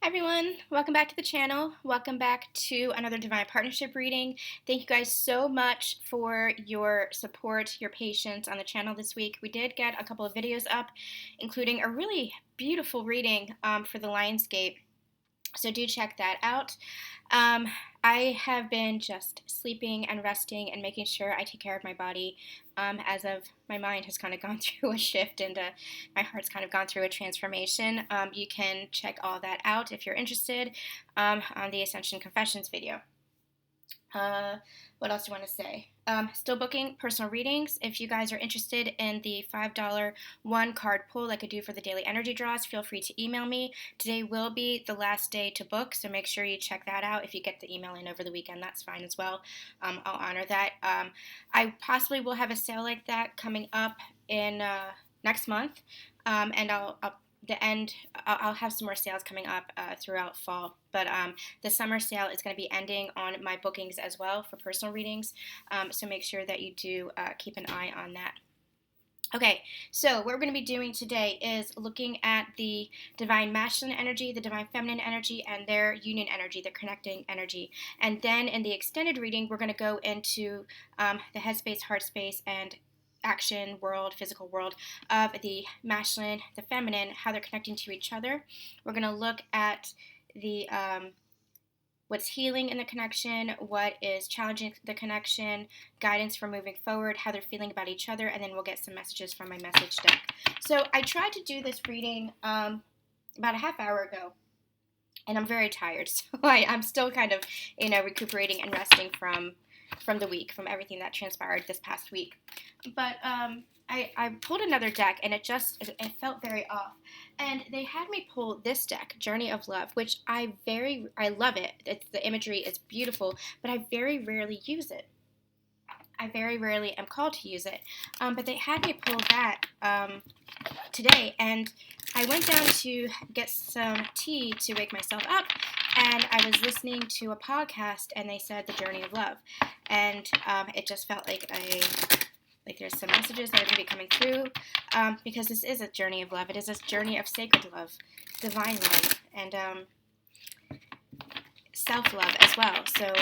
Hi everyone, welcome back to the channel. Welcome back to another Divine Partnership reading. Thank you guys so much for your support, your patience on the channel this week. We did get a couple of videos up, including a really beautiful reading for the Lionsgate. So do check that out. I have been just sleeping and resting and making sure I take care of my body as of my mind has kind of gone through a shift and my heart's kind of gone through a transformation. You can check all that out if you're interested on the Ascension Confessions video. What else do I want to say? Still booking personal readings. If you guys are interested in the $5 one card pull like I do for the daily energy draws, feel free to email me. Today will be the last day to book, so make sure you check that out. If you get the email in over the weekend, that's fine as well. I'll honor that. I possibly will have a sale like that coming up in next month, and I'll have some more sales coming up throughout fall, but the summer sale is going to be ending on my bookings as well for personal readings, so make sure that you do keep an eye on that. Okay, so what we're going to be doing today is looking at the Divine Masculine energy, the Divine Feminine energy, and their union energy, their connecting energy. And then in the extended reading, we're going to go into the headspace, heart space, and action world, physical world of the masculine, the feminine, how they're connecting to each other. We're going to look at the what's healing in the connection, what is challenging the connection, guidance for moving forward, how they're feeling about each other, and then we'll get some messages from my message deck. So I tried to do this reading about a half hour ago, and I'm very tired, so I'm still kind of, recuperating and resting from the week, from everything that transpired this past week. But I pulled another deck, and it felt very off. And they had me pull this deck, Journey of Love, which I love it. The imagery is beautiful, but I very rarely use it. I very rarely am called to use it. But they had me pull that today, and I went down to get some tea to wake myself up, and I was listening to a podcast, and they said the Journey of Love, and it just felt like there's some messages that are going to be coming through, because this is a journey of love. It is a journey of sacred love, divine love, and self-love as well. So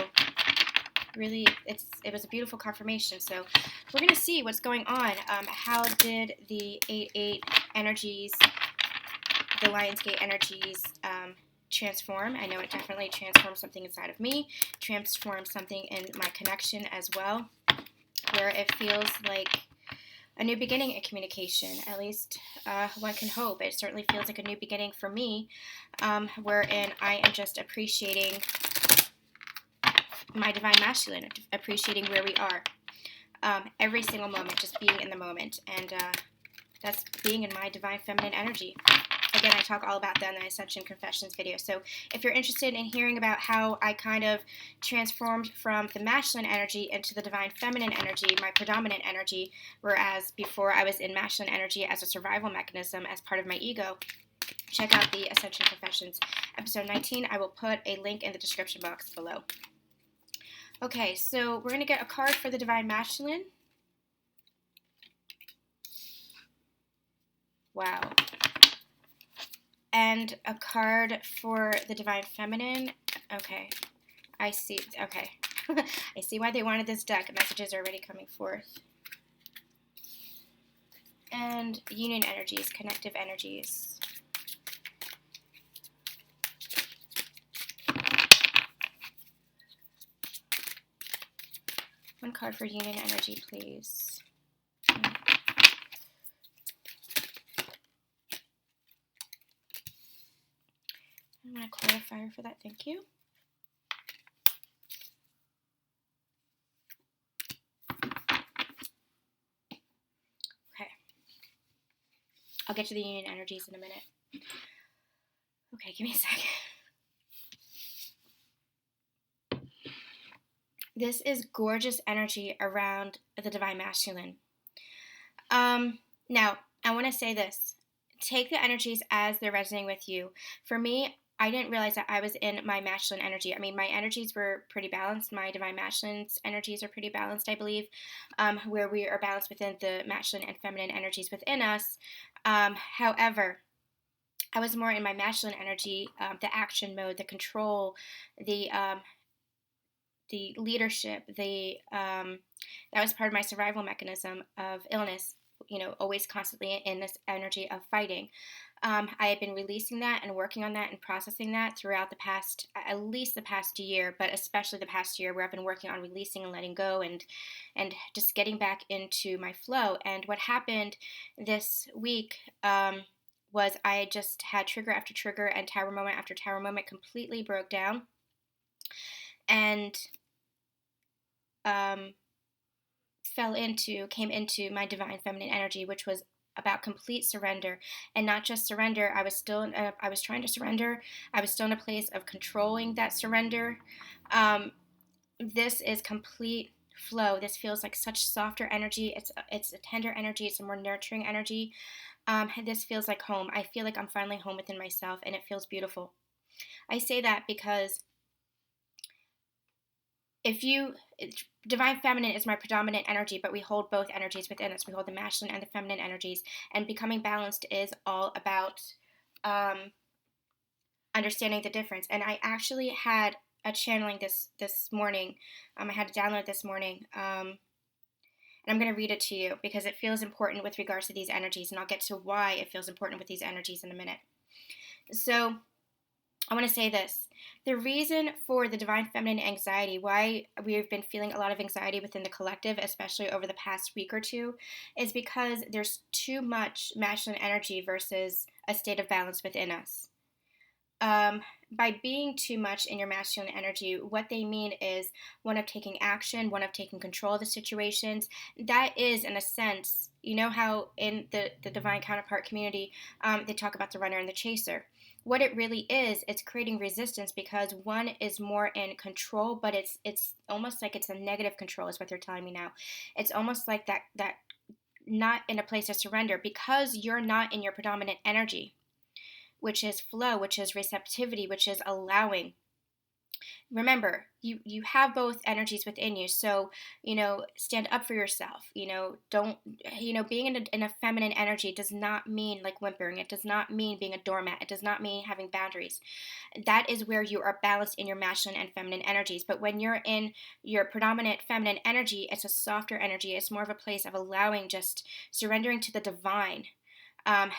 really, it was a beautiful confirmation. So we're going to see what's going on. How did the 8-8 energies, the Lionsgate energies, transform? I know it definitely transformed something inside of me, transformed something in my connection as well, where it feels like a new beginning in communication. At least one can hope. It certainly feels like a new beginning for me, wherein I am just appreciating my divine masculine, appreciating where we are. Every single moment, just being in the moment. And that's being in my divine feminine energy. Again, I talk all about that in the Ascension Confessions video. So if you're interested in hearing about how I kind of transformed from the masculine energy into the divine feminine energy, my predominant energy, whereas before I was in masculine energy as a survival mechanism, as part of my ego, check out the Ascension Confessions episode 19. I will put a link in the description box below. Okay, so we're going to get a card for the divine masculine. Wow. And a card for the divine feminine. Okay, I see. Okay, I see why they wanted this deck. Messages are already coming forth. And union energies, connective energies. One card for union energy, please. I'm going to clarifier for that. Thank you. Okay. I'll get to the union energies in a minute. Okay, give me a second. This is gorgeous energy around the divine masculine. Now, I want to say this. Take the energies as they're resonating with you. For me, I didn't realize that I was in my masculine energy. I mean, my energies were pretty balanced. My divine masculine's energies are pretty balanced, I believe, where we are balanced within the masculine and feminine energies within us. However, I was more in my masculine energy, the action mode, the control, the leadership, that was part of my survival mechanism of illness. Always constantly in this energy of fighting. I had been releasing that and working on that and processing that throughout at least the past year, but especially the past year, where I've been working on releasing and letting go, and just getting back into my flow. And what happened this week was I just had trigger after trigger and tower moment after tower moment completely broke down, and um, came into my divine feminine energy, which was about complete surrender. And not just surrender, I was trying to surrender. I was still in a place of controlling that surrender. This is complete flow. This feels like such softer energy. It's a tender energy. It's a more nurturing energy. This feels like home. I feel like I'm finally home within myself, and it feels beautiful. I say that because divine feminine is my predominant energy, but we hold both energies within us. We hold the masculine and the feminine energies, and becoming balanced is all about understanding the difference. And I actually had a channeling this morning. I had a download this morning, and I'm going to read it to you because it feels important with regards to these energies, and I'll get to why it feels important with these energies in a minute. So I want to say this. The reason for the divine feminine anxiety, why we've been feeling a lot of anxiety within the collective, especially over the past week or two, is because there's too much masculine energy versus a state of balance within us. By being too much in your masculine energy, what they mean is one of taking action, one of taking control of the situations. That is, in a sense, you know how in the divine counterpart community, they talk about the runner and the chaser. What it really is, it's creating resistance because one is more in control, but it's almost like it's a negative control is what they're telling me now. It's almost like that not in a place of surrender because you're not in your predominant energy, which is flow, which is receptivity, which is allowing. Remember, you have both energies within you. So, stand up for yourself. Don't, being in a feminine energy does not mean like whimpering. It does not mean being a doormat. It does not mean having boundaries. That is where you are balanced in your masculine and feminine energies. But when you're in your predominant feminine energy, it's a softer energy. It's more of a place of allowing, just surrendering to the divine.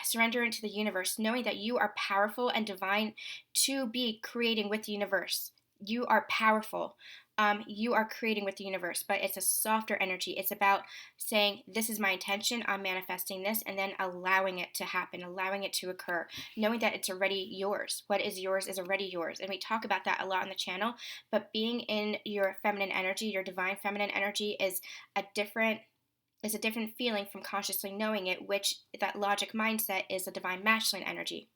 Surrendering to the universe, knowing that you are powerful and divine to be creating with the universe. You are powerful. You are creating with the universe, but it's a softer energy. It's about saying, this is my intention, I'm manifesting this, and then allowing it to happen, allowing it to occur, knowing that it's already yours. What is yours is already yours. And we talk about that a lot on the channel, but being in your feminine energy, your divine feminine energy is a different feeling from consciously knowing it, which that logic mindset is a divine masculine energy.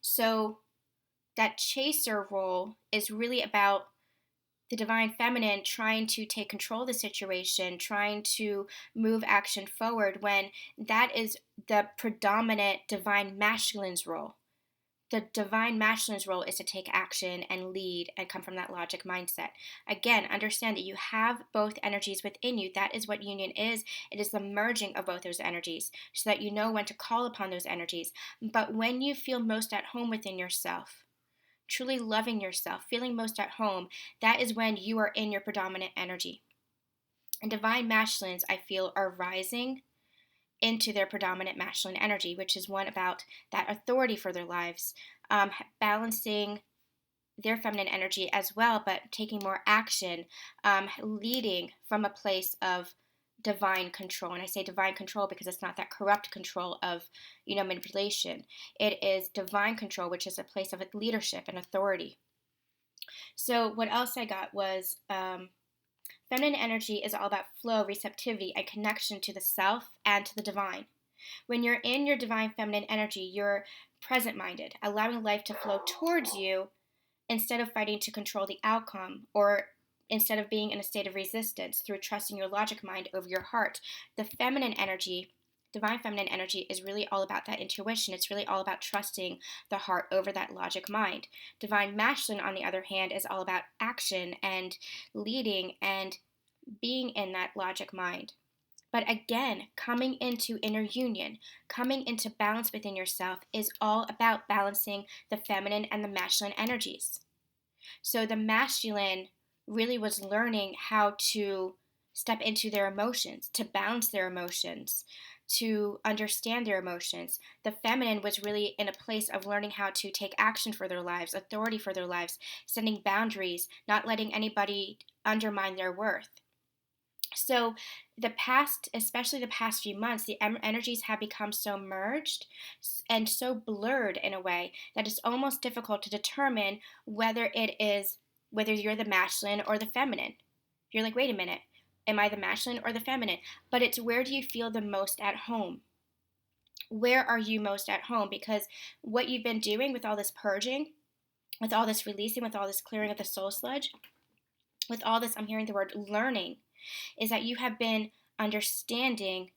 So that chaser role is really about the divine feminine trying to take control of the situation, trying to move action forward, when that is the predominant divine masculine's role. The divine masculine's role is to take action and lead and come from that logic mindset. Again, understand that you have both energies within you. That is what union is. It is the merging of both those energies so that you know when to call upon those energies. But when you feel most at home within yourself, truly loving yourself, feeling most at home, that is when you are in your predominant energy. And divine masculines, I feel, are rising into their predominant masculine energy, which is one about that authority for their lives, balancing their feminine energy as well, but taking more action, leading from a place of divine control. And I say divine control because it's not that corrupt control of, manipulation. It is divine control, which is a place of leadership and authority. So what else I got was feminine energy is all about flow, receptivity, and connection to the self and to the divine. When you're in your divine feminine energy, you're present-minded, allowing life to flow towards you instead of fighting to control the outcome, or instead of being in a state of resistance through trusting your logic mind over your heart. The feminine energy, divine feminine energy, is really all about that intuition. It's really all about trusting the heart over that logic mind. Divine masculine, on the other hand, is all about action and leading and being in that logic mind. But again, coming into inner union, coming into balance within yourself is all about balancing the feminine and the masculine energies. So the masculine really was learning how to step into their emotions, to balance their emotions, to understand their emotions. The feminine was really in a place of learning how to take action for their lives, authority for their lives, setting boundaries, not letting anybody undermine their worth. So the past, especially the past few months, the energies have become so merged and so blurred in a way that it's almost difficult to determine whether you're the masculine or the feminine. You're like, wait a minute, am I the masculine or the feminine? But it's, where do you feel the most at home? Where are you most at home? Because what you've been doing with all this purging, with all this releasing, with all this clearing of the soul sludge, with all this, I'm hearing the word learning, is that you have been understanding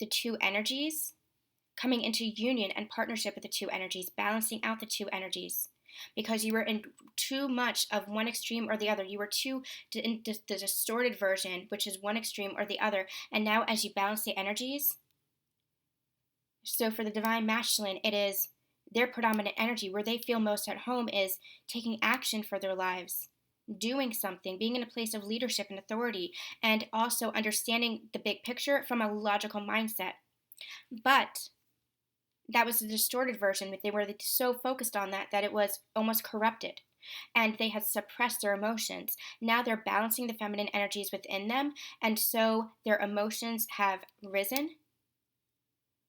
the two energies, coming into union and partnership with the two energies, balancing out the two energies. Because you were in too much of one extreme or the other. You were too in the distorted version, which is one extreme or the other. And now as you balance the energies, so for the divine masculine, it is their predominant energy. Where they feel most at home is taking action for their lives, doing something, being in a place of leadership and authority, and also understanding the big picture from a logical mindset. But that was the distorted version. They were so focused on that it was almost corrupted, and they had suppressed their emotions. Now they're balancing the feminine energies within them, and so their emotions have risen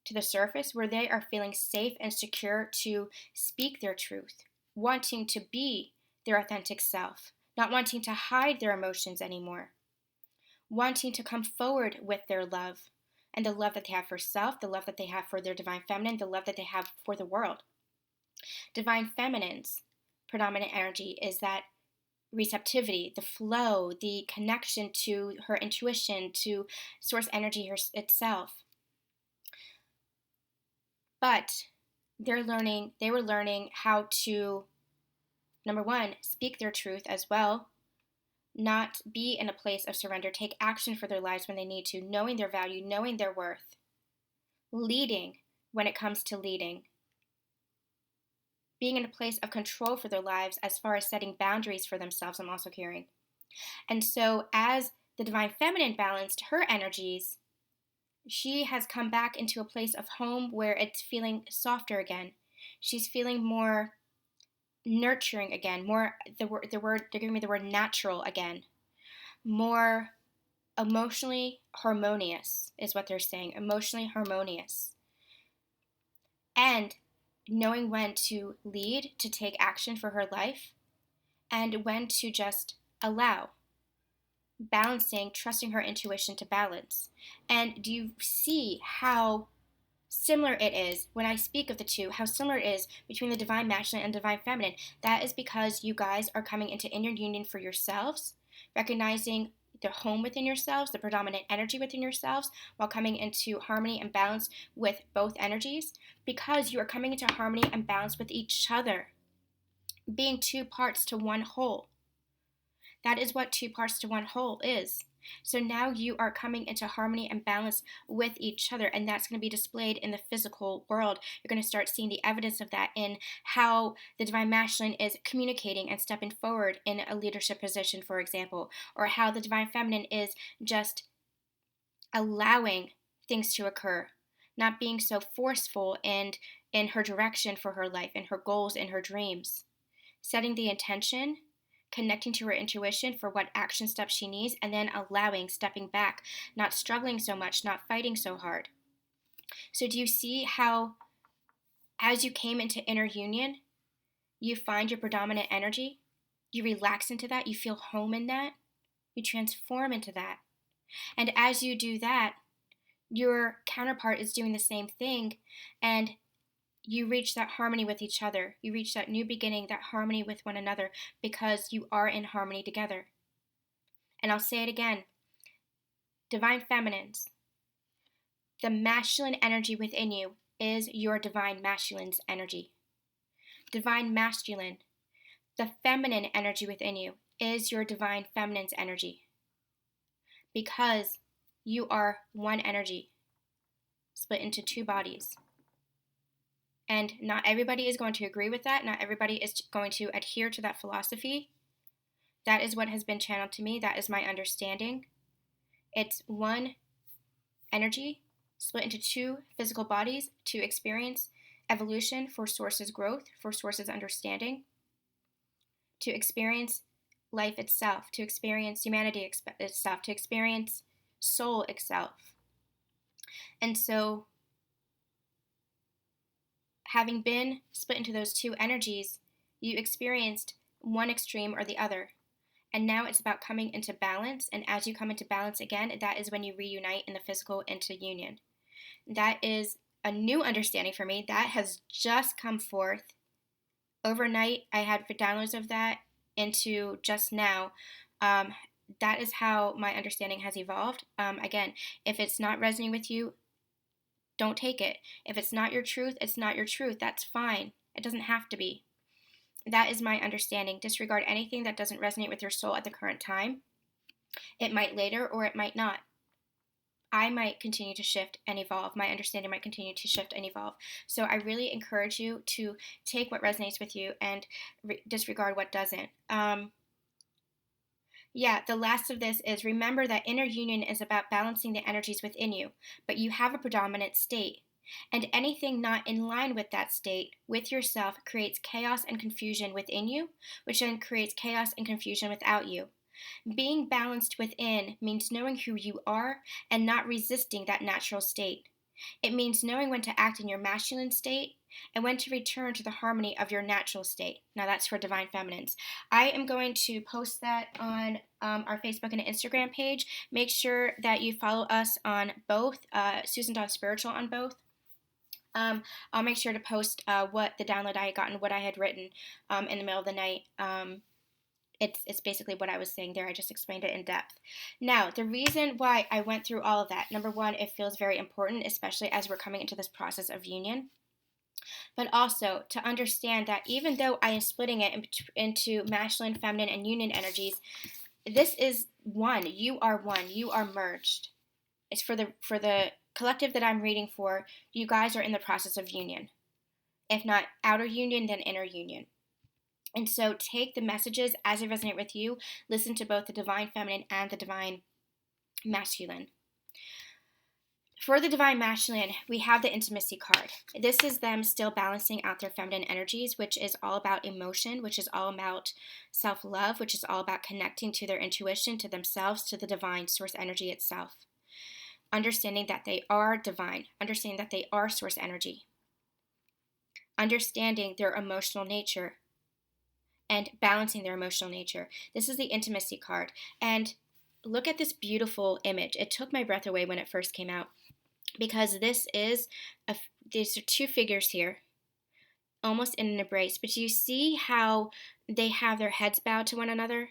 to the surface, where they are feeling safe and secure to speak their truth, wanting to be their authentic self, not wanting to hide their emotions anymore, wanting to come forward with their love, and the love that they have for self, the love that they have for their divine feminine, the love that they have for the world. Divine feminine's predominant energy is that receptivity, the flow, the connection to her intuition, to source energy itself. But they were learning how to, number one, speak their truth as well, not be in a place of surrender, take action for their lives when they need to, knowing their value, knowing their worth, leading when it comes to leading, being in a place of control for their lives as far as setting boundaries for themselves, I'm also hearing. And so as the divine feminine balanced her energies, she has come back into a place of home where it's feeling softer again. She's feeling more nurturing again, more, they're giving me the word natural again, more emotionally harmonious is what they're saying, emotionally harmonious. And knowing when to lead, to take action for her life, and when to just allow, balancing, trusting her intuition to balance. And do you see how similar it is when I speak of the two, how similar it is between the divine masculine and divine feminine? That is because you guys are coming into inner union for yourselves, recognizing the home within yourselves, the predominant energy within yourselves, while coming into harmony and balance with both energies, because you are coming into harmony and balance with each other, being two parts to one whole. That is what two parts to one whole is. So now you are coming into harmony and balance with each other, and that's going to be displayed in the physical world. You're going to start seeing the evidence of that in how the divine masculine is communicating and stepping forward in a leadership position, for example, or how the divine feminine is just allowing things to occur, not being so forceful and in her direction for her life, in her goals, in her dreams, setting the intention, connecting to her intuition for what action steps she needs, and then allowing, stepping back, not struggling so much, not fighting so hard. So do you see how, as you came into inner union, you find your predominant energy, you relax into that, you feel home in that, you transform into that. And as you do that, your counterpart is doing the same thing, and you reach that harmony with each other. You reach that new beginning, that harmony with one another, because you are in harmony together. And I'll say it again, divine feminines, the masculine energy within you is your divine masculine's energy. Divine masculine, the feminine energy within you is your divine feminine's energy. Because You are one energy split into two bodies. And not everybody is going to agree with that. Not everybody is going to adhere to that philosophy. That is what has been channeled to me. That is my understanding. It's one energy split into two physical bodies to experience evolution for Source's growth, for Source's understanding, to experience life itself, to experience humanity itself, to experience soul itself. And so, having been split into those two energies, you experienced one extreme or the other. And now it's about coming into balance. And as you come into balance again, that is when you reunite in the physical into union. That is a new understanding for me. That has just come forth. Overnight, I had downloads of that into just now. That is how my understanding has evolved. Again, if it's not resonating with you, don't take it. If it's not your truth, it's not your truth. That's fine. It doesn't have to be. That is my understanding. Disregard anything that doesn't resonate with your soul at the current time. It might later or it might not. I might continue to shift and evolve. My understanding might continue to shift and evolve. So I really encourage you to take what resonates with you and disregard what doesn't. The last of this is remember that inner union is about balancing the energies within you, but you have a predominant state. And anything not in line with that state, with yourself, creates chaos and confusion within you, which then creates chaos and confusion without you. Being balanced within means knowing who you are and not resisting that natural state. It means knowing when to act in your masculine state and when to return to the harmony of your natural state. Now that's for Divine Feminines. I am going to post that on our Facebook and Instagram page. Make sure that you follow us on both, Susan Dawn Spiritual on both. I'll make sure to post what the download I had gotten, what I had written in the middle of the night. It's basically what I was saying there. I just explained it in depth. Now, the reason why I went through all of that, number one, it feels very important, especially as we're coming into this process of union. But also to understand that even though I am splitting it into masculine, feminine, and union energies, this is one. You are one. You are merged. It's for the collective that I'm reading for. You guys are in the process of union. If not outer union, then inner union. And so take the messages as they resonate with you. Listen to both the Divine Feminine and the Divine Masculine. For the Divine Masculine, we have the Intimacy card. This is them still balancing out their feminine energies, which is all about emotion, which is all about self-love, which is all about connecting to their intuition, to themselves, to the divine source energy itself. Understanding that they are divine, understanding that they are source energy. Understanding their emotional nature, and balancing their emotional nature. This is the Intimacy card. And look at this beautiful image. It took my breath away when it first came out because these are two figures here, almost in an embrace. But do you see how they have their heads bowed to one another?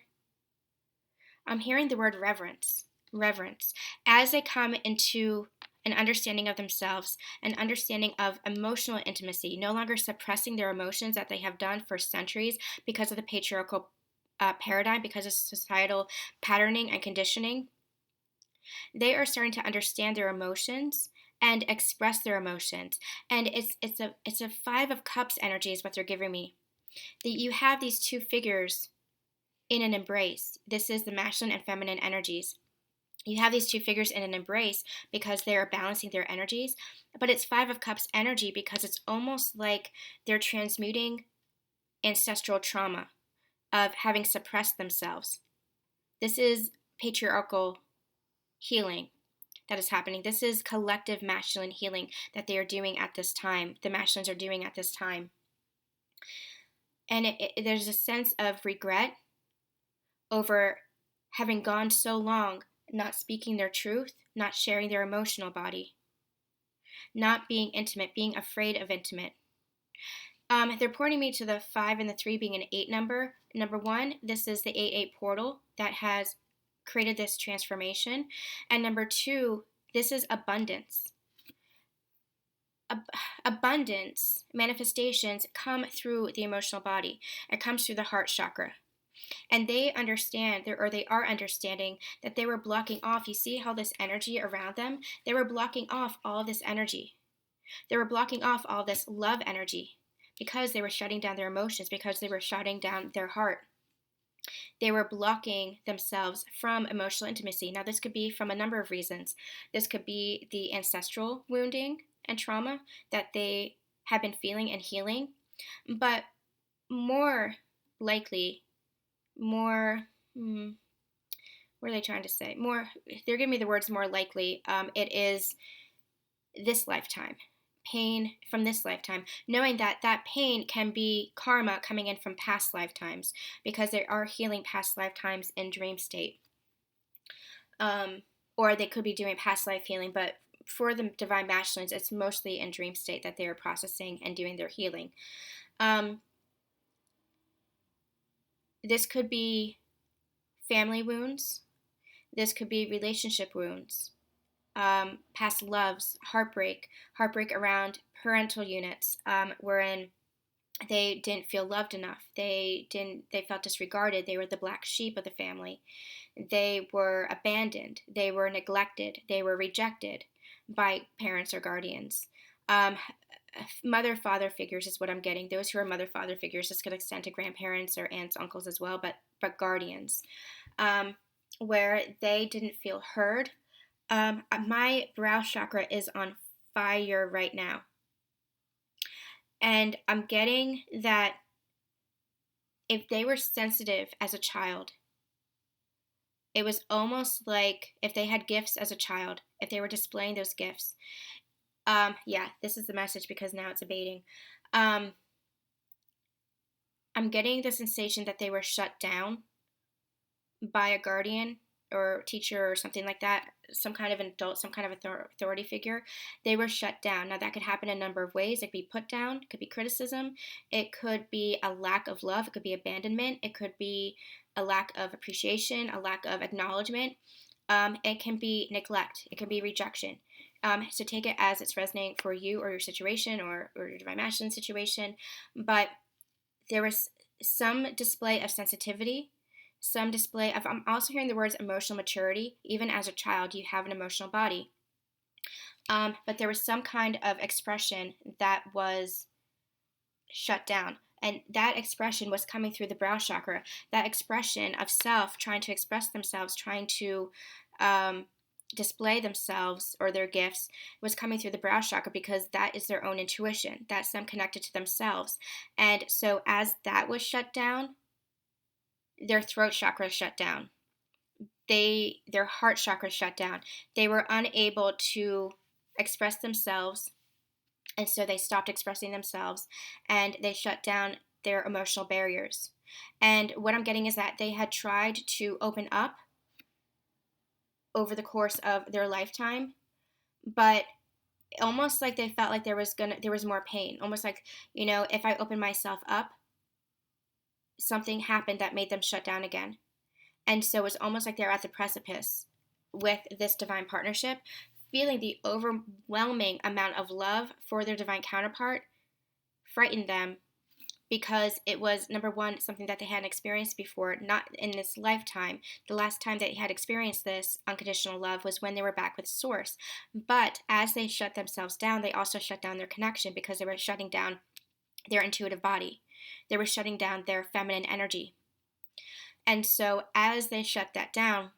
I'm hearing the word reverence. Reverence. As they come into an understanding of themselves, an understanding of emotional intimacy, no longer suppressing their emotions that they have done for centuries because of the patriarchal paradigm, because of societal patterning and conditioning. They are starting to understand their emotions and express their emotions. And it's a Five of Cups energy is what they're giving me. That you have these two figures in an embrace. This is the masculine and feminine energies. You have these two figures in an embrace because they are balancing their energies, but it's Five of Cups energy because it's almost like they're transmuting ancestral trauma of having suppressed themselves. This is patriarchal healing that is happening. This is collective masculine healing that they are doing at this time. The masculines are doing at this time. And there's a sense of regret over having gone so long not speaking their truth, not sharing their emotional body, not being intimate, being afraid of intimate. They're pointing me to the 5 and the 3 being an 8 number. Number one, this is the 8-8 portal that has created this transformation. And number two, this is abundance. Abundance manifestations come through the emotional body. It comes through the heart chakra. And they understand, or they are understanding that they were blocking off. You see how this energy around them, they were blocking off all of this energy. They were blocking off all this love energy because they were shutting down their emotions, because they were shutting down their heart. They were blocking themselves from emotional intimacy. Now, this could be from a number of reasons. This could be the ancestral wounding and trauma that they have been feeling and healing. But more likely, more, what are they trying to say? More, they're giving me the words more likely. It is this lifetime, pain from this lifetime, knowing that that pain can be karma coming in from past lifetimes, because they are healing past lifetimes in dream state. Or they could be doing past life healing, but for the divine masculines, it's mostly in dream state that they are processing and doing their healing. This could be family wounds. This could be relationship wounds, past loves, heartbreak around parental units, wherein they didn't feel loved enough. They felt disregarded. They were the black sheep of the family. They were abandoned. They were neglected. They were rejected by parents or guardians. Mother, father figures is what I'm getting. Those who are mother, father figures, this could extend to grandparents or aunts, uncles as well, but guardians, where they didn't feel heard. My brow chakra is on fire right now. And I'm getting that if they were sensitive as a child, it was almost like if they had gifts as a child, if they were displaying those gifts. Yeah, this is the message because now it's abating. I'm getting the sensation that they were shut down by a guardian or teacher or something like that, some kind of an adult, some kind of authority figure. They were shut down. Now, that could happen in a number of ways. It could be put down, it could be criticism, it could be a lack of love, it could be abandonment, it could be a lack of appreciation, a lack of acknowledgement. It can be neglect, it can be rejection. So take it as it's resonating for you or your situation or your divine masculine situation. But there was some display of sensitivity, some display of, I'm also hearing the words emotional maturity. Even as a child, you have an emotional body. But there was some kind of expression that was shut down. And that expression was coming through the brow chakra. That expression of self trying to express themselves, trying to display themselves or their gifts was coming through the brow chakra, because that is their own intuition. That's them connected to themselves. And so as that was shut down, their throat chakra shut down. Their heart chakra shut down. They were unable to express themselves, and so they stopped expressing themselves, and they shut down their emotional barriers. And what I'm getting is that they had tried to open up over the course of their lifetime, but almost like they felt like there was more pain. Almost like, if I open myself up, something happened that made them shut down again. And so it's almost like they're at the precipice with this divine partnership, feeling the overwhelming amount of love for their divine counterpart frightened them, because it was, number one, something that they hadn't experienced before, not in this lifetime. The last time they had experienced this unconditional love was when they were back with Source. But as they shut themselves down, they also shut down their connection, because they were shutting down their intuitive body. They were shutting down their feminine energy. And so as they shut that down,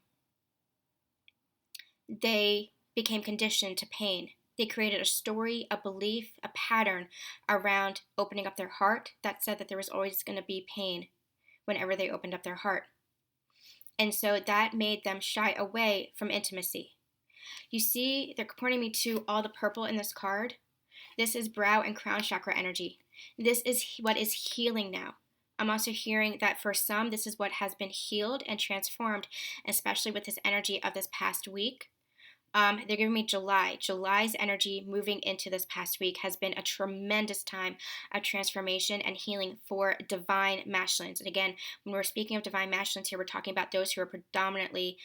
they became conditioned to pain. They created a story, a belief, a pattern around opening up their heart that said that there was always going to be pain whenever they opened up their heart. And so that made them shy away from intimacy. You see, they're pointing me to all the purple in this card. This is brow and crown chakra energy. This is what is healing now. I'm also hearing that for some, this is what has been healed and transformed, especially with this energy of this past week. They're giving me July. July's energy moving into this past week has been a tremendous time of transformation and healing for divine masculines. And again, when we're speaking of divine masculines here, we're talking about those who are predominantly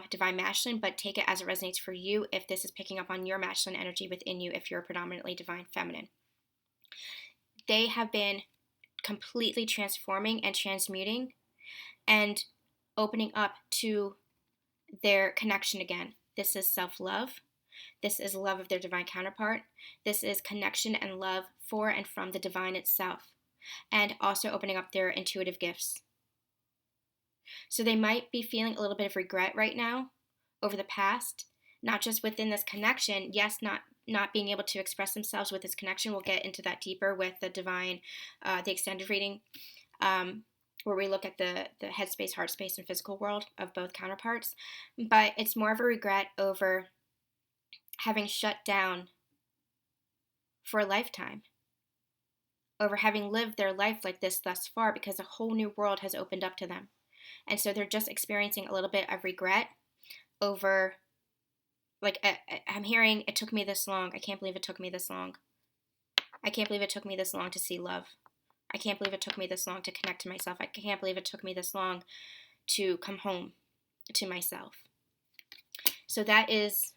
divine masculine, but take it as it resonates for you if this is picking up on your masculine energy within you, if you're predominantly divine feminine. They have been completely transforming and transmuting and opening up to their connection again. This is self-love. This is love of their divine counterpart. This is connection and love for and from the divine itself, and also opening up their intuitive gifts. So they might be feeling a little bit of regret right now over the past, not just within this connection. Yes, not being able to express themselves with this connection. We'll get into that deeper with the divine, the extended reading, where we look at the headspace, heart space, and physical world of both counterparts. But it's more of a regret over having shut down for a lifetime, over having lived their life like this thus far, because a whole new world has opened up to them. And so they're just experiencing a little bit of regret over, like, I'm hearing, it took me this long. I can't believe it took me this long. I can't believe it took me this long to see love. I can't believe it took me this long to connect to myself. I can't believe it took me this long to come home to myself. So that is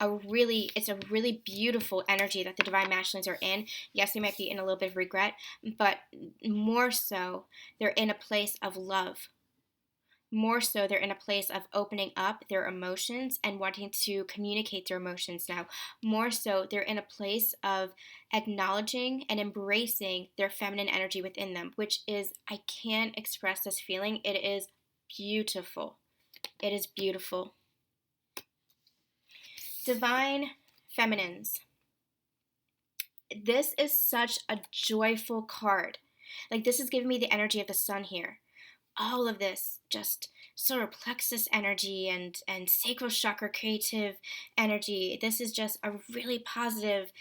it's a really beautiful energy that the divine masculines are in. Yes, they might be in a little bit of regret, but more so, they're in a place of love. More so, they're in a place of opening up their emotions and wanting to communicate their emotions now. More so, they're in a place of acknowledging and embracing their feminine energy within them, which is, I can't express this feeling. It is beautiful. It is beautiful. Divine feminines. This is such a joyful card. Like, this is giving me the energy of the sun here. All of this, just solar plexus energy and sacral chakra creative energy. This is just a really positive,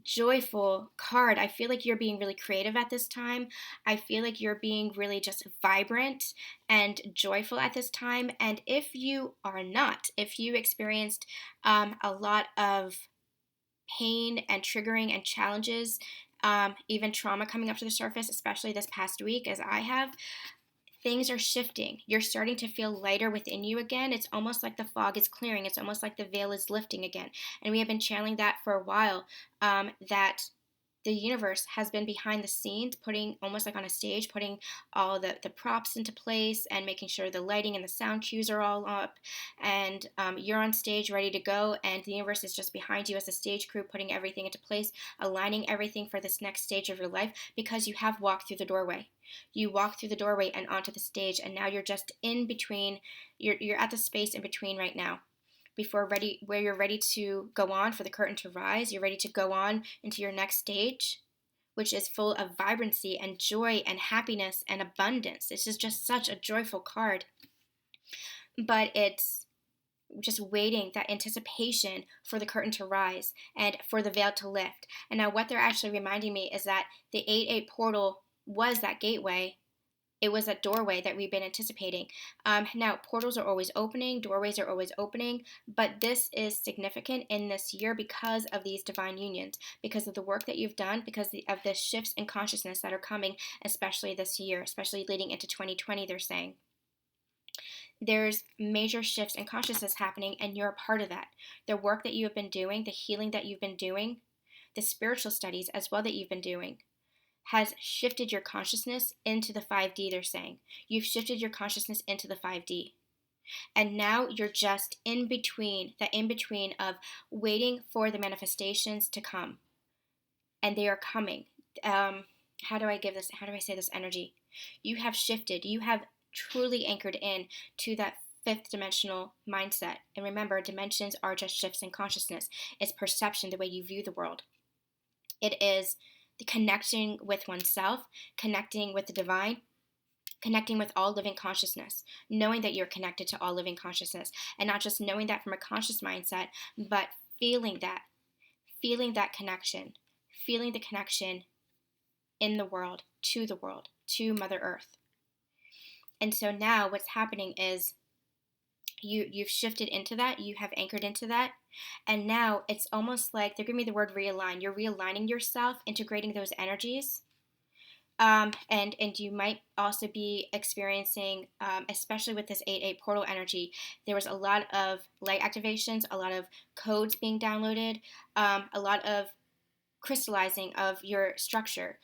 joyful card. I feel like you're being really creative at this time. I feel like you're being really just vibrant and joyful at this time. And if you are not, if you experienced a lot of pain and triggering and challenges, even trauma coming up to the surface, especially this past week, as I have, things are shifting. You're starting to feel lighter within you again. It's almost like the fog is clearing. It's almost like the veil is lifting again. And we have been channeling that for a while, that the universe has been behind the scenes, putting almost like on a stage, putting all the props into place and making sure the lighting and the sound cues are all up. And you're on stage ready to go, and the universe is just behind you as a stage crew, putting everything into place, aligning everything for this next stage of your life, because you have walked through the doorway. You walk through the doorway and onto the stage, and now you're just in between. You're at the space in between right now, where you're ready to go on for the curtain to rise. You're ready to go on into your next stage, which is full of vibrancy and joy and happiness and abundance. This is just such a joyful card. But it's just waiting, that anticipation for the curtain to rise and for the veil to lift. And now what they're actually reminding me is that the 8-8 portal was that gateway. It was that doorway that we've been anticipating. Now, portals are always opening, doorways are always opening, but this is significant in this year because of these divine unions, because of the work that you've done, because of the shifts in consciousness that are coming, especially this year, especially leading into 2020, they're saying. There's major shifts in consciousness happening, and you're a part of that. The work that you have been doing, the healing that you've been doing, the spiritual studies as well that you've been doing, has shifted your consciousness into the 5D, they're saying. You've shifted your consciousness into the 5D. And now you're just in between of waiting for the manifestations to come. And they are coming. How do I say this energy? You have shifted. You have truly anchored in to that fifth dimensional mindset. And remember, dimensions are just shifts in consciousness. It's perception, the way you view the world. It is the connecting with oneself, connecting with the divine, connecting with all living consciousness, knowing that you're connected to all living consciousness, and not just knowing that from a conscious mindset, but feeling that connection, feeling the connection in the world, to Mother Earth. And so now what's happening is you've shifted into that, you have anchored into that, and now it's almost like, they're giving me the word realign. You're realigning yourself, integrating those energies, and you might also be experiencing, especially with this 8-8 portal energy, there was a lot of light activations, a lot of codes being downloaded, a lot of crystallizing of your structure,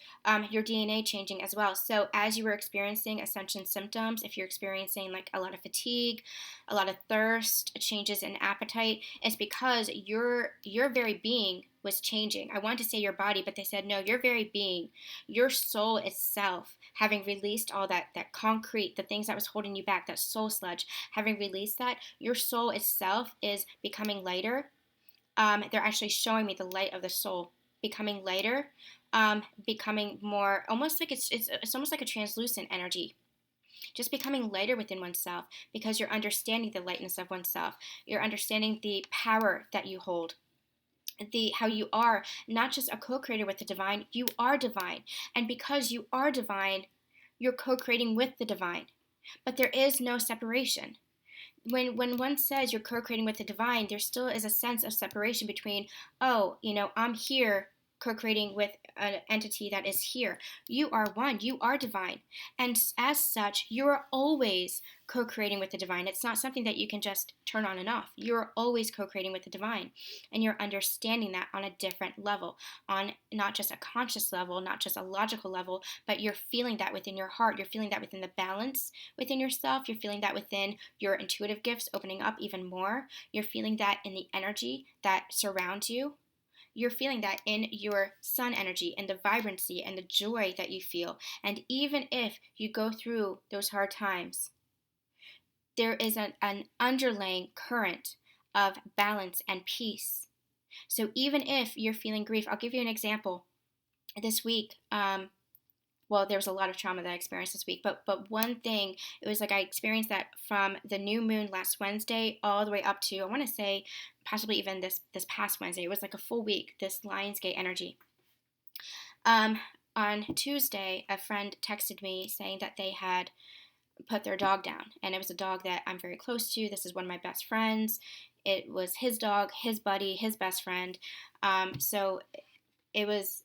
your DNA changing as well. So as you were experiencing ascension symptoms, if you're experiencing like a lot of fatigue, a lot of thirst, changes in appetite, it's because your very being was changing. I wanted to say your body, but they said no, your very being, your soul itself, having released all that concrete, the things that was holding you back, that soul sludge, having released that, your soul itself is becoming lighter. They're actually showing me the light of the soul becoming lighter, becoming more almost like it's almost like a translucent energy, just becoming lighter within oneself because you're understanding the lightness of oneself. You're understanding the power that you hold. The how you are not just a co-creator with the divine, you are divine, and because you are divine, you're co-creating with the divine. But there is no separation. When one says you're co-creating with the divine, there still is a sense of separation between, oh, I'm here co-creating with an entity that is here. You are one, you are divine, and as such you're always co-creating with the divine. It's not something that you can just turn on and off. You're always co-creating with the divine, and you're understanding that on a different level, on not just a conscious level, not just a logical level, but you're feeling that within your heart. You're feeling that within the balance within yourself. You're feeling that within your intuitive gifts opening up even more. You're feeling that in the energy that surrounds you. You're feeling that in your sun energy and the vibrancy and the joy that you feel. And even if you go through those hard times, there is an underlying current of balance and peace. So even if you're feeling grief, I'll give you an example. This week, well, there was a lot of trauma that I experienced this week, but one thing, it was like I experienced that from the new moon last Wednesday all the way up to, I want to say, possibly even this past Wednesday. It was like a full week, this Lionsgate energy. On Tuesday, a friend texted me saying that they had put their dog down, and it was a dog that I'm very close to. This is one of my best friends. It was his dog, his buddy, his best friend. So it was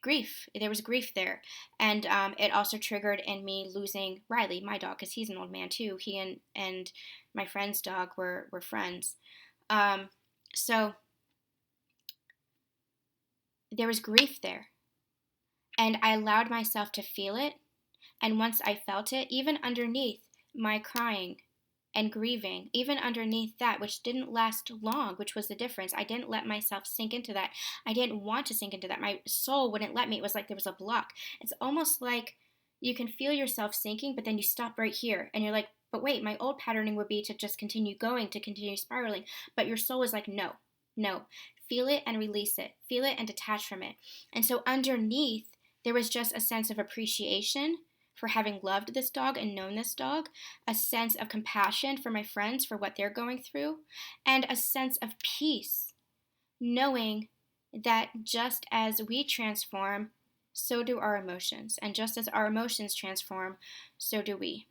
grief. There was grief there, and it also triggered in me losing Riley, my dog, because he's an old man too. He and my friend's dog were friends. So there was grief there, and I allowed myself to feel it. And once I felt it, even underneath my crying and grieving, even underneath that, which didn't last long, which was the difference, I didn't let myself sink into that. I didn't want to sink into that. My soul wouldn't let me. It was like there was a block. It's almost like you can feel yourself sinking, but then you stop right here and you're like, but wait, my old patterning would be to just continue going, to continue spiraling. But your soul is like, no, no. Feel it and release it. Feel it and detach from it. And so underneath, there was just a sense of appreciation for having loved this dog and known this dog, a sense of compassion for my friends for what they're going through, and a sense of peace, knowing that just as we transform, so do our emotions. And just as our emotions transform, so do we.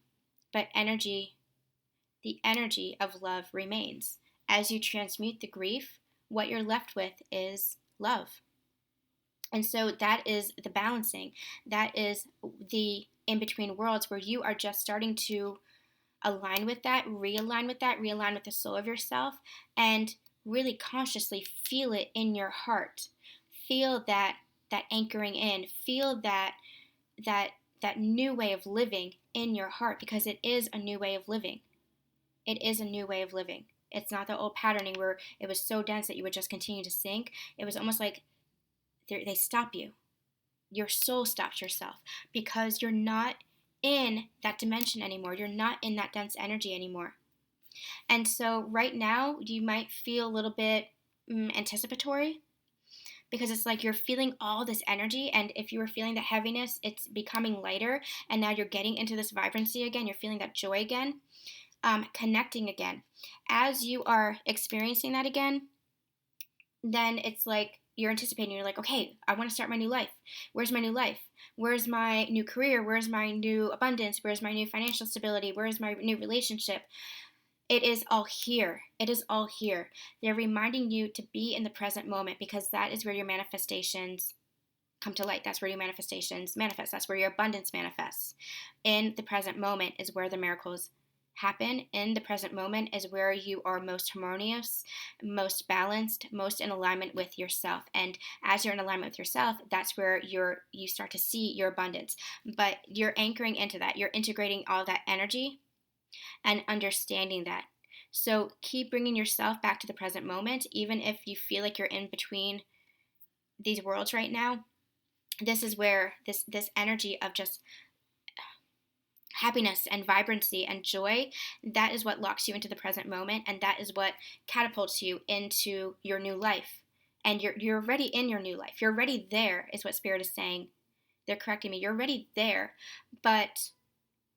But the energy of love remains. As you transmute the grief, what you're left with is love. And so that is the balancing. That is the in between worlds where you are just starting to align with that, realign with the soul of yourself, and really consciously feel it in your heart. Feel that anchoring in. Feel that new way of living in your heart, because it is a new way of living. It is a new way of living. It's not the old patterning where it was so dense that you would just continue to sink. It was almost like they stop you. Your soul stops yourself because you're not in that dimension anymore. You're not in that dense energy anymore. And so right now you might feel a little bit anticipatory, because it's like you're feeling all this energy, and if you were feeling the heaviness, it's becoming lighter, and now you're getting into this vibrancy again. You're feeling that joy again, connecting again. As you are experiencing that again, then it's like you're anticipating. You're like, okay, I want to start my new life. Where's my new life? Where's my new career? Where's my new abundance? Where's my new financial stability? Where's my new relationship? It is all here. It is all here. They're reminding you to be in the present moment, because that is where your manifestations come to light. That's where your manifestations manifest. That's where your abundance manifests. In the present moment is where the miracles happen in the present moment is where you are most harmonious, most balanced, most in alignment with yourself. And as you're in alignment with yourself, that's where you start to see your abundance. But you're anchoring into that. You're integrating all that energy and understanding that. So keep bringing yourself back to the present moment, even if you feel like you're in between these worlds right now. This is where this energy of just happiness and vibrancy and joy, that is what locks you into the present moment, and that is what catapults you into your new life. And you're already in your new life. You're already there, is what Spirit is saying. They're correcting me. You're already there, but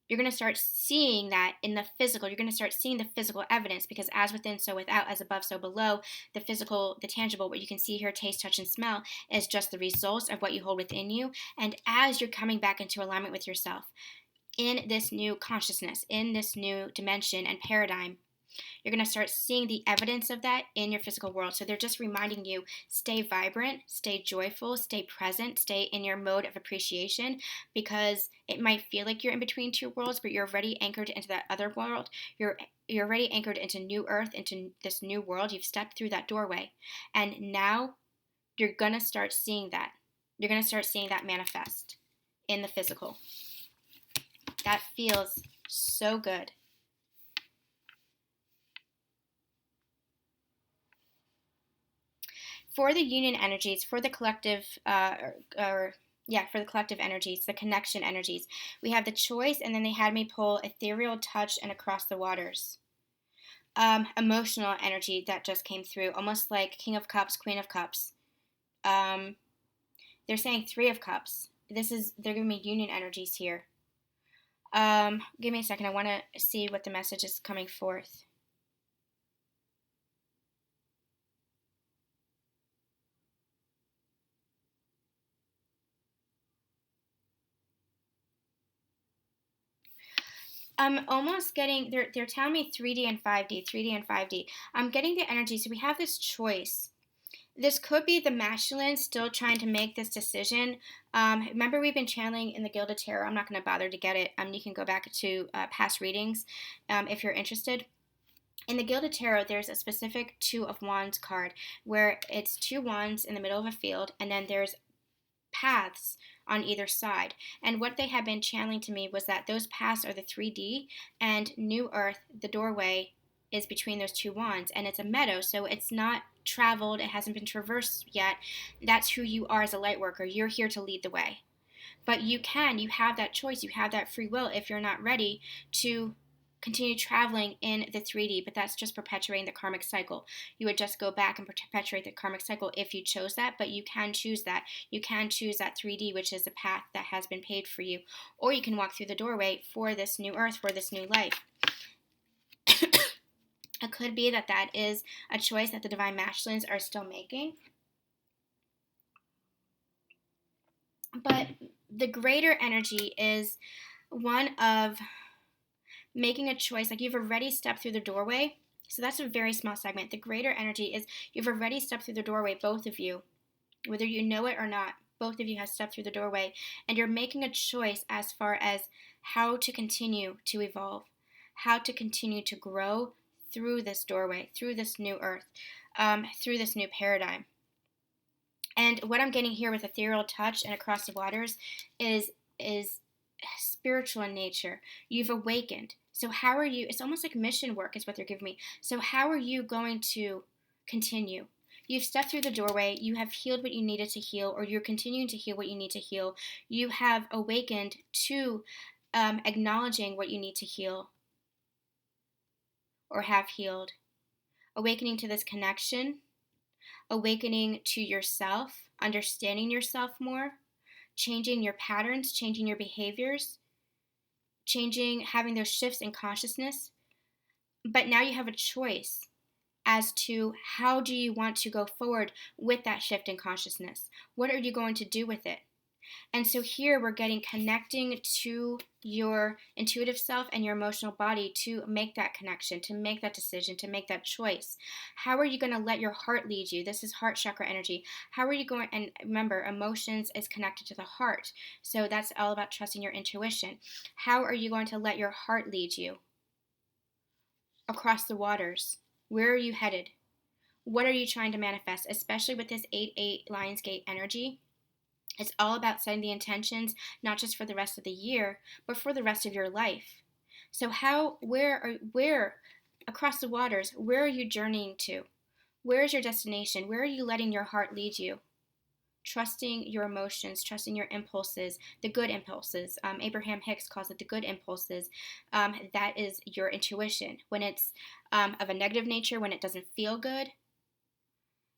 you're going to start seeing that in the physical. You're going to start seeing the physical evidence, because as within, so without, as above, so below. The physical, the tangible, what you can see, hear, taste, touch, and smell is just the results of what you hold within you. And as you're coming back into alignment with yourself in this new consciousness, in this new dimension and paradigm, you're going to start seeing the evidence of that in your physical world. So they're just reminding you, stay vibrant, stay joyful, stay present, stay in your mode of appreciation, because it might feel like you're in between two worlds, but you're already anchored into that other world. You're already anchored into new earth, into this new world. You've stepped through that doorway. And now you're going to start seeing that. You're going to start seeing that manifest in the physical. That feels so good. For the union energies, for the collective, for the collective energies, the connection energies, we have the choice, and then they had me pull ethereal touch and across the waters. Emotional energy that just came through, almost like King of Cups, Queen of Cups. They're saying Three of Cups. They're giving me union energies here. Give me a second. I want to see what the message is coming forth. I'm almost getting, they're telling me 3D and 5D, 3D and 5D. I'm getting the energy. So we have this choice. This could be the masculine still trying to make this decision. Remember, we've been channeling in the Gilded Tarot. I'm not going to bother to get it. You can go back to past readings if you're interested. In the Gilded Tarot, there's a specific Two of Wands card where it's two wands in the middle of a field, and then there's paths on either side. And what they have been channeling to me was that those paths are the 3D, and New Earth, the doorway, is between those two wands, and it's a meadow, so it's not traveled, it hasn't been traversed yet. That's who you are as a light worker. You're here to lead the way. But you have that choice, you have that free will if you're not ready to continue traveling in the 3D, but that's just perpetuating the karmic cycle. You would just go back and perpetuate the karmic cycle if you chose that, but you can choose that. You can choose that 3D, which is a path that has been paved for you, or you can walk through the doorway for this new earth, for this new life. It could be that that is a choice that the divine masculines are still making. But the greater energy is one of making a choice. Like, you've already stepped through the doorway. So that's a very small segment. The greater energy is you've already stepped through the doorway, both of you. Whether you know it or not, both of you have stepped through the doorway. And you're making a choice as far as how to continue to evolve, how to continue to grow through this doorway, through this new earth, through this new paradigm. And what I'm getting here with ethereal touch and across the waters is spiritual in nature. You've awakened. So how are you? It's almost like mission work is what they're giving me. So how are you going to continue? You've stepped through the doorway. You have healed what you needed to heal, or you're continuing to heal what you need to heal. You have awakened to acknowledging what you need to heal or have healed. Awakening to this connection. Awakening to yourself. Understanding yourself more. Changing your patterns. Changing your behaviors. Having those shifts in consciousness. But now you have a choice as to how do you want to go forward with that shift in consciousness. What are you going to do with it? And so here we're connecting to your intuitive self and your emotional body to make that connection, to make that decision, to make that choice. How are you going to let your heart lead you? This is heart chakra energy. How are you going, and remember, emotions is connected to the heart. So that's all about trusting your intuition. How are you going to let your heart lead you? across the waters, where are you headed? What are you trying to manifest, especially with this 8-8 Lionsgate energy? It's all about setting the intentions, not just for the rest of the year, but for the rest of your life. So where, across the waters, where are you journeying to? Where is your destination? Where are you letting your heart lead you? Trusting your emotions, trusting your impulses, the good impulses. Abraham Hicks calls it the good impulses. That is your intuition. When it's of a negative nature, when it doesn't feel good,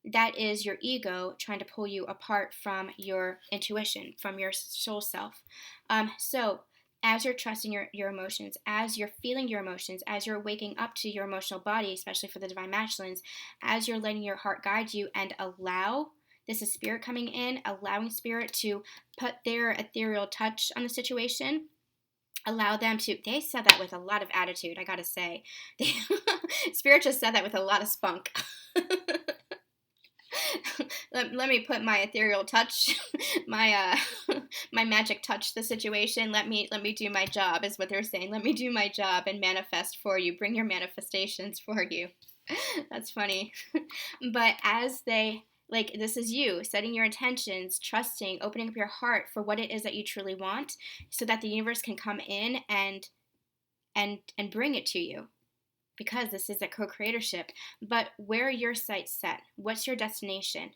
that is your ego trying to pull you apart from your intuition, from your soul self. So as you're trusting your emotions, as you're feeling your emotions, as you're waking up to your emotional body, especially for the divine masculines, as you're letting your heart guide you and allow, this is spirit coming in, allowing spirit to put their ethereal touch on the situation. Allow them to, they said that with a lot of attitude, I gotta say. Spirit just said that with a lot of spunk. Let me put my ethereal touch, my my magic touch the situation. Let me do my job, is what they're saying. Let me do my job and manifest for you. Bring your manifestations for you. That's funny. But as they, like, this is you setting your intentions, trusting, opening up your heart for what it is that you truly want, so that the universe can come in and bring it to you. Because this is a co-creatorship. But where are your sights set? What's your destination?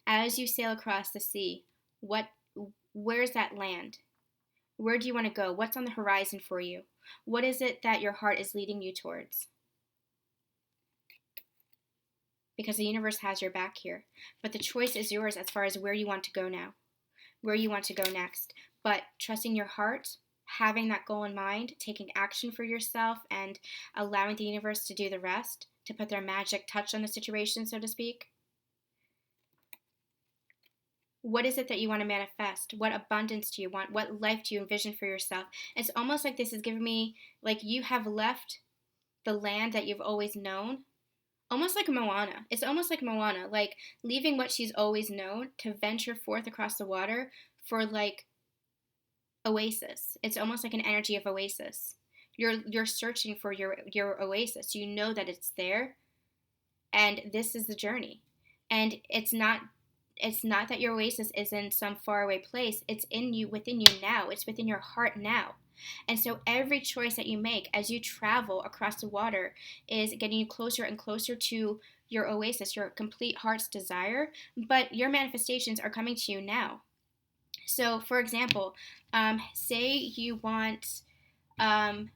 As you sail across the sea, where's that land? Where do you want to go? What's on the horizon for you? What is it that your heart is leading you towards? Because the universe has your back here. But the choice is yours as far as where you want to go now, where you want to go next. But trusting your heart, having that goal in mind, taking action for yourself, and allowing the universe to do the rest, to put their magic touch on the situation, so to speak. What is it that you want to manifest? What abundance do you want? What life do you envision for yourself? It's almost like this is giving me, like, you have left the land that you've always known. Almost like Moana. It's almost like Moana, like leaving what she's always known to venture forth across the water for, like, oasis. It's almost like an energy of oasis. You're searching for your oasis. You know that it's there, and this is the journey. And it's not that your oasis is in some faraway place. It's in you, within you now. It's within your heart now. And so every choice that you make as you travel across the water is getting you closer and closer to your oasis, your complete heart's desire. But your manifestations are coming to you now. So, for example, say you want a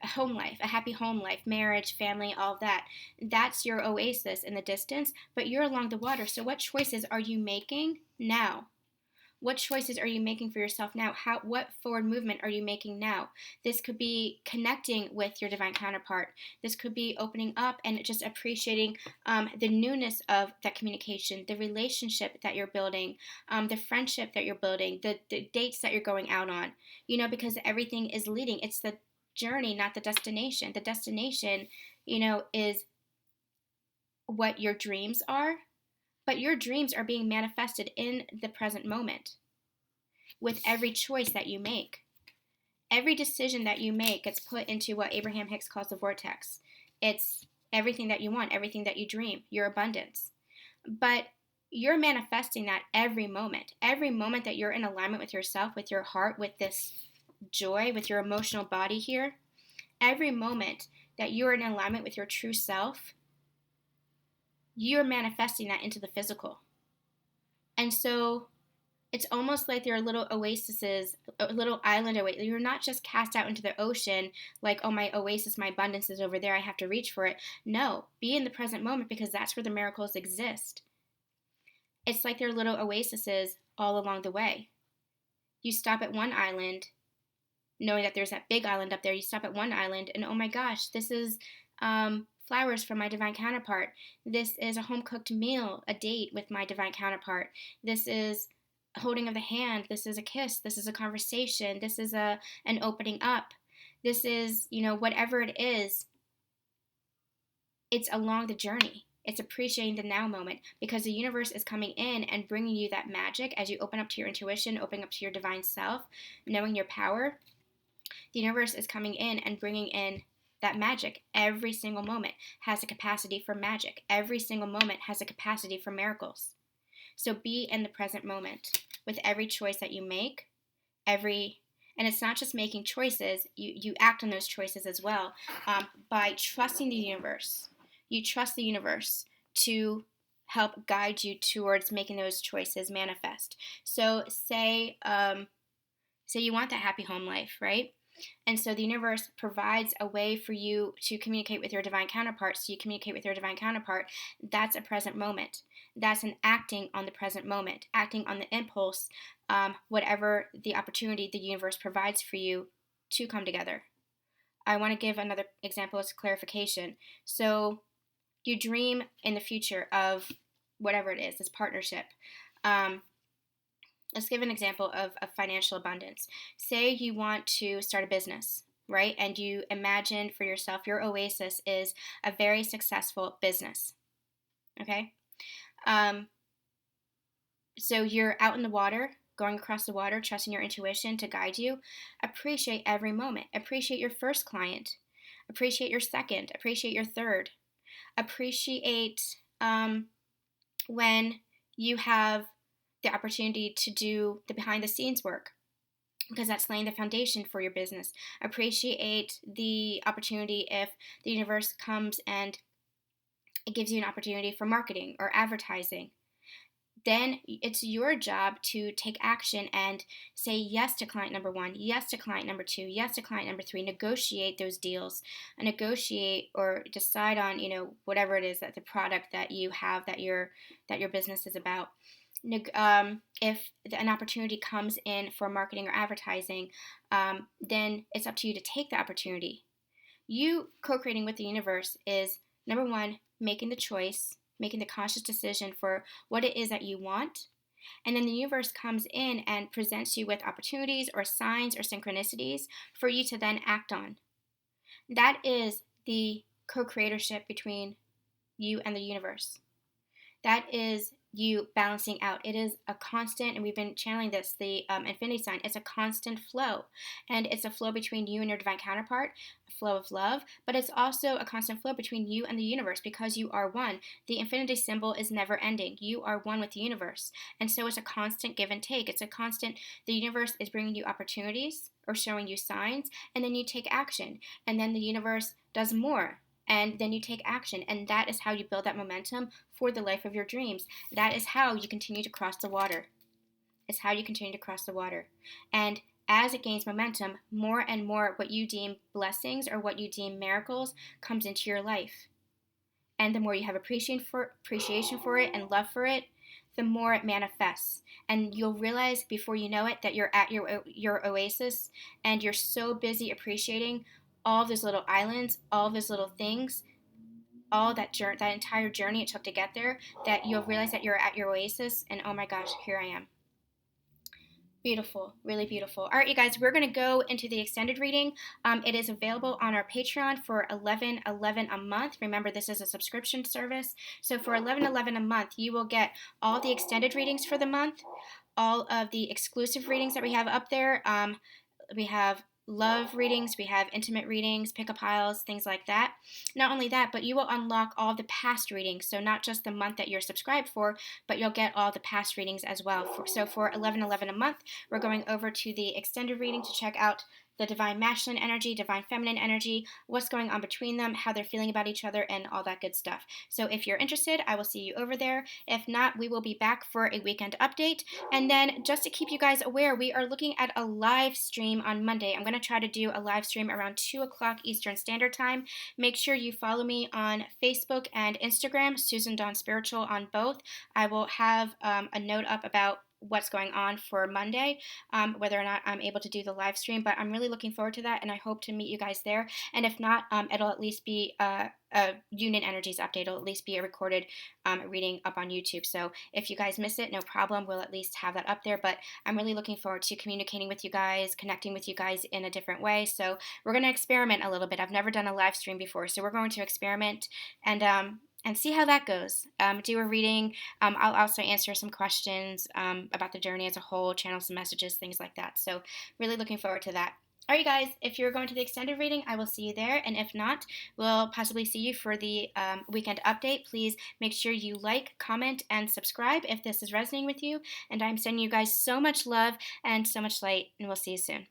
home life, a happy home life, marriage, family, all of that. That's your oasis in the distance, but you're along the water. So what choices are you making now? What choices are you making for yourself now? What forward movement are you making now? This could be connecting with your divine counterpart. This could be opening up and just appreciating the newness of that communication, the relationship that you're building, the friendship that you're building, the dates that you're going out on. Because everything is leading. It's the journey, not the destination. The destination, is what your dreams are. But your dreams are being manifested in the present moment with every choice that you make. Every decision that you make gets put into what Abraham Hicks calls the vortex. It's everything that you want, everything that you dream, your abundance. But you're manifesting that every moment. Every moment that you're in alignment with yourself, with your heart, with this joy, with your emotional body here. Every moment that you're in alignment with your true self, you're manifesting that into the physical. And so it's almost like there are little oases, a little island away. You're not just cast out into the ocean like, oh, my oasis, my abundance is over there, I have to reach for it. No, be in the present moment, because that's where the miracles exist. It's like there are little oases all along the way. You stop at one island, knowing that there's that big island up there. You stop at one island and, oh my gosh, this is flowers from my divine counterpart. This is a home-cooked meal, a date with my divine counterpart. This is a holding of the hand. This is a kiss. This is a conversation. This is an opening up. This is, whatever it is, it's along the journey. It's appreciating the now moment, because the universe is coming in and bringing you that magic as you open up to your intuition, opening up to your divine self, knowing your power. The universe is coming in and bringing in that magic, every single moment, has a capacity for magic. Every single moment has a capacity for miracles. So be in the present moment with every choice that you make, and it's not just making choices, you act on those choices as well, by trusting the universe. You trust the universe to help guide you towards making those choices manifest. So say you want that happy home life, right? And so the universe provides a way for you to communicate with your divine counterpart. So you communicate with your divine counterpart. That's a present moment. That's an acting on the present moment, acting on the impulse, whatever the opportunity the universe provides for you to come together. I want to give another example as clarification. So you dream in the future of whatever it is, this partnership. Let's give an example of financial abundance. Say you want to start a business, right? And you imagine for yourself your oasis is a very successful business, okay? So you're out in the water, going across the water, trusting your intuition to guide you. Appreciate every moment. Appreciate your first client. Appreciate your second. Appreciate your third. Appreciate when you have the opportunity to do the behind the scenes work, because that's laying the foundation for your business. Appreciate the opportunity if the universe comes and it gives you an opportunity for marketing or advertising. Then it's your job to take action and say yes to client number one, yes to client number two, yes to client number three. Negotiate those deals, and negotiate or decide on whatever it is that the product that you have that your business is about. If an opportunity comes in for marketing or advertising, then it's up to you to take the opportunity. You co-creating with the universe is, number one, making the choice, making the conscious decision for what it is that you want. And then the universe comes in and presents you with opportunities or signs or synchronicities for you to then act on. That is the co-creatorship between you and the universe. That is you balancing out. It is a constant, and we've been channeling this, the infinity sign. It's a constant flow, and it's a flow between you and your divine counterpart, a flow of love, but it's also a constant flow between you and the universe, because you are one. The infinity symbol is never ending. You are one with the universe, and so it's a constant give and take. It's a constant, the universe is bringing you opportunities or showing you signs, and then you take action, and then the universe does more. And then you take action, and that is how you build that momentum for the life of your dreams. That is how you continue to cross the water. It's how you continue to cross the water. And as it gains momentum, more and more what you deem blessings or what you deem miracles comes into your life. And the more you have appreciation for it and love for it, the more it manifests. And you'll realize before you know it that you're at your oasis, and you're so busy appreciating all those little islands, all those little things, all that entire journey it took to get there, that you'll realize that you're at your oasis, and oh my gosh, here I am. Beautiful, really beautiful. All right, you guys, we're going to go into the extended reading. It is available on our Patreon for $11.11 a month. Remember, this is a subscription service. So for $11.11 a month, you will get all the extended readings for the month, all of the exclusive readings that we have up there. We have love readings, we have intimate readings, pick-up piles, things like that. Not only that, but you will unlock all the past readings. So not just the month that you're subscribed for, but you'll get all the past readings as well. So for $11.11 a month, we're going over to the extended reading to check out the divine masculine energy, divine feminine energy, what's going on between them, how they're feeling about each other, and all that good stuff. So if you're interested, I will see you over there. If not, we will be back for a weekend update. And then just to keep you guys aware, we are looking at a live stream on Monday. I'm going to try to do a live stream around 2 o'clock Eastern Standard Time. Make sure you follow me on Facebook and Instagram, Susan Dawn Spiritual on both. I will have a note up about what's going on for Monday, whether or not I'm able to do the live stream, but I'm really looking forward to that, and I hope to meet you guys there. And if not, it'll at least be a Union Energies update. It'll at least be a recorded reading up on YouTube. So if you guys miss it, no problem. We'll at least have that up there, but I'm really looking forward to communicating with you guys, connecting with you guys in a different way. So we're going to experiment a little bit. I've never done a live stream before, so we're going to experiment and see how that goes. Do a reading. I'll also answer some questions about the journey as a whole, channel some messages, things like that. So really looking forward to that. All right, guys, if you're going to the extended reading, I will see you there. And if not, we'll possibly see you for the weekend update. Please make sure you like, comment, and subscribe if this is resonating with you. And I'm sending you guys so much love and so much light, and we'll see you soon.